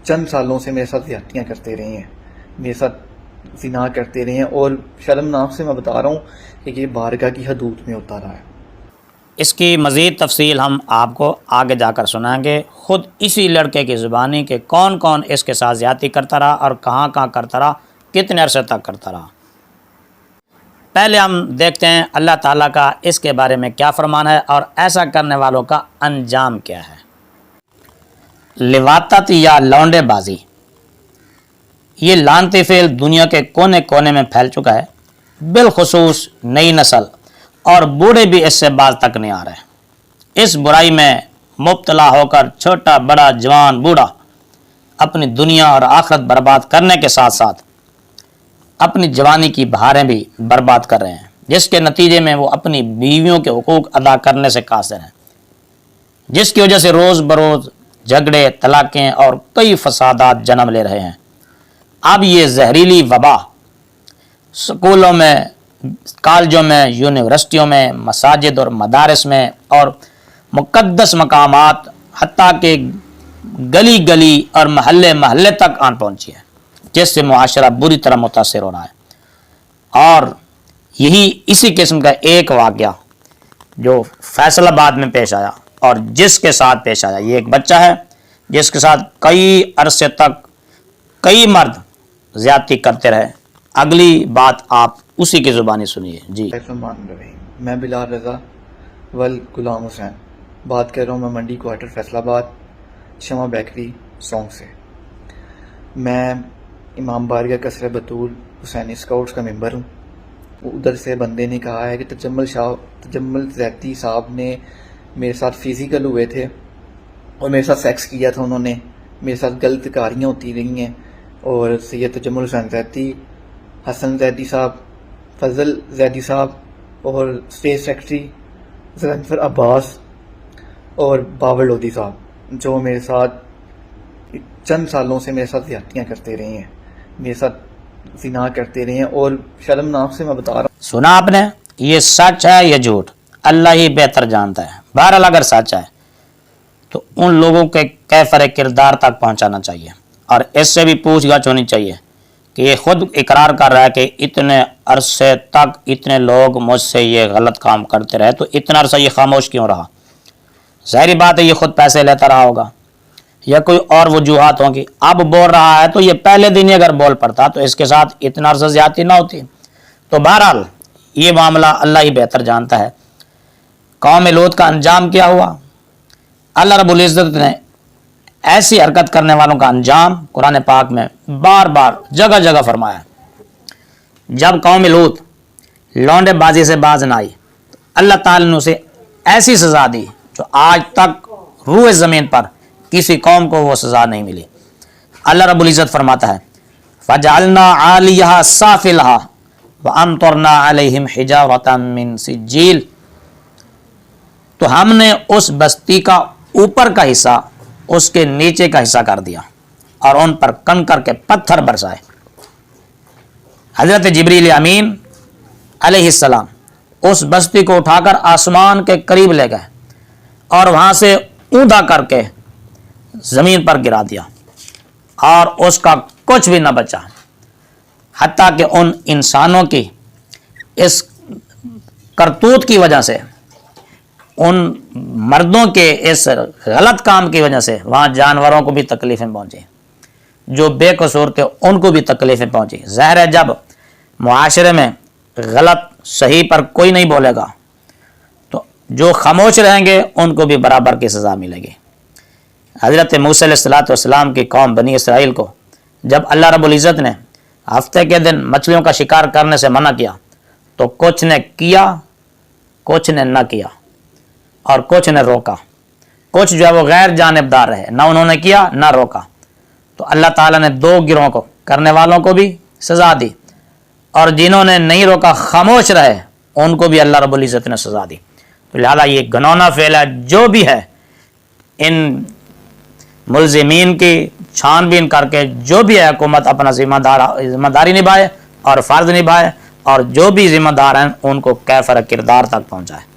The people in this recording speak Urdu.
چند سالوں سے میرے ساتھ زیادتیاں کرتے رہے ہیں، میرے ساتھ زنا کرتے رہے ہیں، اور شرمناک سے میں بتا رہا ہوں کہ یہ بارگاہ کی حدود میں ہوتا رہا ہے۔ اس کی مزید تفصیل ہم آپ کو آگے جا کر سنائیں گے، خود اسی لڑکے کی زبانی کہ کون کون اس کے ساتھ زیادتی کرتا رہا اور کہاں کہاں کرتا رہا، کتنے عرصے تک کرتا رہا۔ پہلے ہم دیکھتے ہیں اللہ تعالیٰ کا اس کے بارے میں کیا فرمان ہے اور ایسا کرنے والوں کا انجام کیا ہے۔ لواطت یا لونڈے بازی، یہ لعنتی فعل دنیا کے کونے کونے میں پھیل چکا ہے، بالخصوص نئی نسل اور بوڑھے بھی اس سے باز تک نہیں آ رہے۔ اس برائی میں مبتلا ہو کر چھوٹا بڑا جوان بوڑھا اپنی دنیا اور آخرت برباد کرنے کے ساتھ ساتھ اپنی جوانی کی بہاریں بھی برباد کر رہے ہیں، جس کے نتیجے میں وہ اپنی بیویوں کے حقوق ادا کرنے سے قاصر ہیں، جس کی وجہ سے روز بروز جھگڑے، طلاقیں اور کئی فسادات جنم لے رہے ہیں۔ اب یہ زہریلی وبا سکولوں میں، کالجوں میں، یونیورسٹیوں میں، مساجد اور مدارس میں اور مقدس مقامات حتیٰ کہ گلی گلی اور محلے محلے تک آن پہنچی ہے، جس سے معاشرہ بری طرح متاثر ہو رہا ہے۔ اور یہی اسی قسم کا ایک واقعہ جو فیصل آباد میں پیش آیا اور جس کے ساتھ پیش آیا، یہ ایک بچہ ہے جس کے ساتھ کئی عرصے تک کئی مرد زیادتی کرتے رہے۔ اگلی بات آپ اسی کی زبانی سنیے۔ جی، میں بلال رضا ول غلام حسین بات کر رہا ہوں، میں منڈی کوارٹر فیصل آباد شمع بیکری سونگ سے۔ میں امام بارگاہ قصر بطول حسینی اسکاؤٹس کا ممبر ہوں۔ ادھر سے بندے نے کہا ہے کہ تجمل زیدی صاحب نے میرے ساتھ فزیکل ہوئے تھے اور میرے ساتھ سیکس کیا تھا، انہوں نے میرے ساتھ غلط کاریاں ہوتی رہی ہیں، اور سید تجمل حسین زیدی، حسن زیدی صاحب، فضل زیدی صاحب اور اسٹیٹ سیکرٹری زلنفر عباس اور باور لودھی صاحب، جو میرے ساتھ چند سالوں سے میرے ساتھ زیادتیاں کرتے رہے ہیں، میرے ساتھ زنا کرتے رہے ہیں، اور شرمناک سے میں بتا رہا ہوں۔ سنا آپ نے، یہ سچ ہے یہ جھوٹ اللہ ہی بہتر جانتا ہے۔ بہرحال اگر سچ ہے تو ان لوگوں کے کیفر کردار تک پہنچانا چاہیے اور اس سے بھی پوچھ گچھ ہونی چاہیے کہ یہ خود اقرار کر رہا ہے کہ اتنے عرصے تک اتنے لوگ مجھ سے یہ غلط کام کرتے رہے، تو اتنا عرصہ یہ خاموش کیوں رہا؟ ظاہری بات ہے یہ خود پیسے لیتا رہا ہوگا یا کوئی اور وجوہات ہوں گی۔ اب بول رہا ہے تو یہ پہلے دن ہی اگر بول پڑتا تو اس کے ساتھ اتنا عرصہ زیادتی نہ ہوتی۔ تو بہرحال یہ معاملہ اللہ ہی بہتر جانتا ہے۔ قوم لوط کا انجام کیا ہوا؟ اللہ رب العزت نے ایسی حرکت کرنے والوں کا انجام قرآن پاک میں بار بار جگہ جگہ فرمایا ہے۔ جب قوم لوط لونڈے بازی سے باز نہ آئی، اللہ تعالی نے اسے ایسی سزا دی جو آج تک روئے زمین پر کسی قوم کو وہ سزا نہیں ملی۔ اللہ رب العزت فرماتا ہے فَجَعَلْنَا عَالِيَهَا سَافِلَهَا وَأَمْطَرْنَا عَلَيْهِمْ حِجَارَةً مِّن سِجِّيلٍ، تو ہم نے اس بستی کا اوپر کا حصہ اس کے نیچے کا حصہ کر دیا اور ان پر کنکر کے پتھر برسائے۔ حضرت جبریل امین علیہ السلام اس بستی کو اٹھا کر آسمان کے قریب لے گئے اور وہاں سے اوندا کر کے زمین پر گرا دیا اور اس کا کچھ بھی نہ بچا، حتیٰ کہ ان انسانوں کی اس کرتوت کی وجہ سے، ان مردوں کے اس غلط کام کی وجہ سے وہاں جانوروں کو بھی تکلیفیں پہنچی، جو بے قصور تھے ان کو بھی تکلیفیں پہنچی۔ ظاہر ہے جب معاشرے میں غلط صحیح پر کوئی نہیں بولے گا تو جو خاموش رہیں گے ان کو بھی برابر کی سزا ملے گی۔ حضرت موسیٰ علیہ السلام کی قوم بنی اسرائیل کو جب اللہ رب العزت نے ہفتے کے دن مچھلیوں کا شکار کرنے سے منع کیا تو کچھ نے کیا، کچھ نے نہ کیا اور کچھ نے روکا۔ کچھ جو ہے وہ غیر جانبدار رہے، نہ انہوں نے کیا نہ روکا، تو اللہ تعالیٰ نے دو گروہوں کو، کرنے والوں کو بھی سزا دی اور جنہوں نے نہیں روکا خاموش رہے ان کو بھی اللہ رب العزت نے سزا دی۔ تو لہذا یہ گھنونا فعل ہے، جو بھی ہے ان ملزمین کی چھان بین کر کے جو بھی ہے حکومت اپنا ذمہ داری نبھائے اور فرض نبھائے، اور جو بھی ذمہ دار ہیں ان کو کیفر کردار تک پہنچائے۔